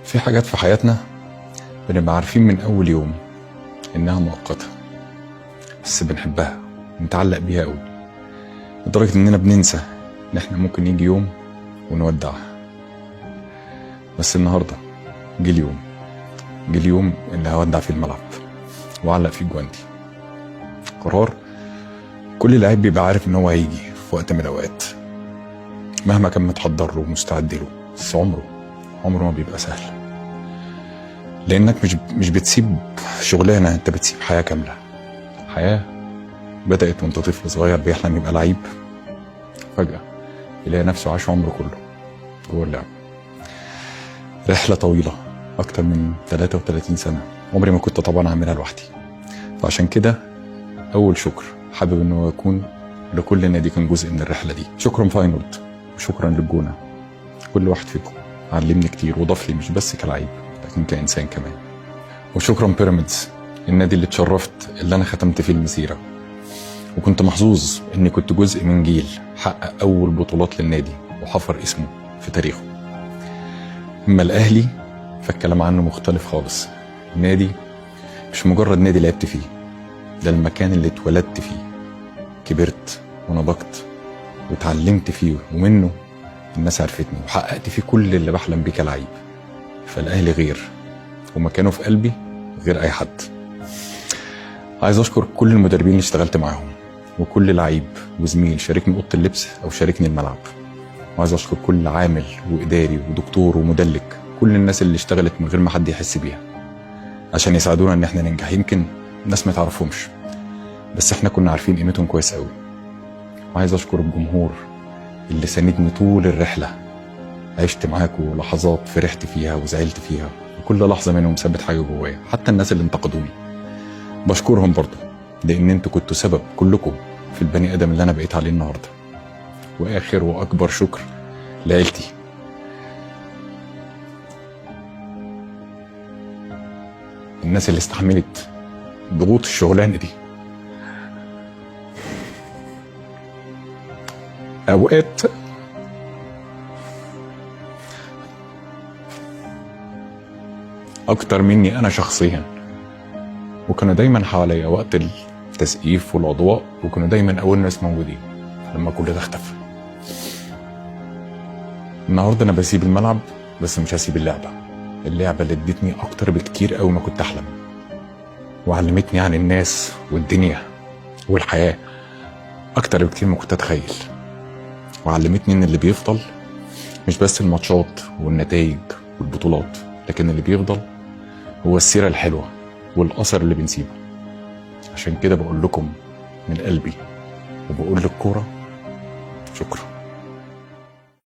في حاجات في حياتنا بنبقى عارفين من أول يوم إنها مؤقتة، بس بنحبها ونتعلق بيها أوي لدرجة إننا بننسى إن إحنا ممكن يجي يوم ونودعها. بس النهاردة جه اليوم اللي هودع فيه الملعب وأعلق فيه جواندي. قرار كل لعيب بيبقى عارف إن هو هيجي في وقت من الأوقات مهما كان متحضر له ومستعد له، بس عمره ما بيبقى سهل، لانك مش بتسيب شغلانه، انت بتسيب حياه كامله. حياه بدات وانت طفل صغير بيحلم يبقى لعيب، فجاه يلاقي نفسه عاش عمره كله جوه اللعب. رحله طويله اكتر من 33 سنه، عمري ما كنت طبعا اعملها لوحدي. فعشان كده اول شكر حابب انه يكون لكل نادي كان جزء من الرحله دي. شكرا فاينولد وشكرا للجونه، كل واحد فيكم علمني كتير وضاف لي مش بس كلاعب لكن كإنسان كمان. وشكرا بيراميدز، النادي اللي اتشرفت اللي أنا ختمت فيه المسيرة، وكنت محظوظ إني كنت جزء من جيل حقق أول بطولات للنادي وحفر اسمه في تاريخه. أما الأهلي فالكلام عنه مختلف خالص. النادي مش مجرد نادي لعبت فيه، ده المكان اللي اتولدت فيه، كبرت ونضجت واتعلمت فيه، ومنه الناس عرفتني وحققت فيه كل اللي بحلم بيه كلاعب. فالأهلي غير، ومكانه في قلبي غير أي حد. عايز أشكر كل المدربين اللي اشتغلت معاهم، وكل لعيب وزميل شاركني أوضة اللبس أو شاركني الملعب. وعايز أشكر كل عامل وإداري ودكتور ومدلك، كل الناس اللي اشتغلت من غير ما حد يحس بيها عشان يساعدونا إن احنا ننجح. يمكن ناس ما تعرفهمش بس احنا كنا عارفين قيمتهم كويس قوي. وعايز أشكر الجمهور اللي ساندني طول الرحلة، عشت معاكم لحظات فرحت فيها وزعلت فيها، وكل لحظة منهم سابت حاجة جوايا. حتى الناس اللي انتقدوني بشكرهم برضو، لأن انتوا كنتوا سبب كلكم في البني آدم اللي أنا بقيت عليه النهاردة. وآخر وأكبر شكر لعيلتي، الناس اللي استحملت ضغوط الشغلانة دي. أوقات أكتر مني أنا شخصيا، وكانوا دايما حواليا وقت التسقيف والأضواء، وكانوا دايما أول ناس موجودين لما كل ده اختفى. النهارده أنا بسيب الملعب بس مش هسيب اللعبة اللي ادتني أكتر بكتير قوي ما كنت أحلم، وعلمتني عن الناس والدنيا والحياة أكتر بكتير ما كنت أتخيل. وعلمتني إن اللي بيفضل مش بس الماتشات والنتائج والبطولات، لكن اللي بيفضل هو السيرة الحلوة والأثر اللي بنسيبه. عشان كده بقول لكم من قلبي وبقول للكورة شكرا.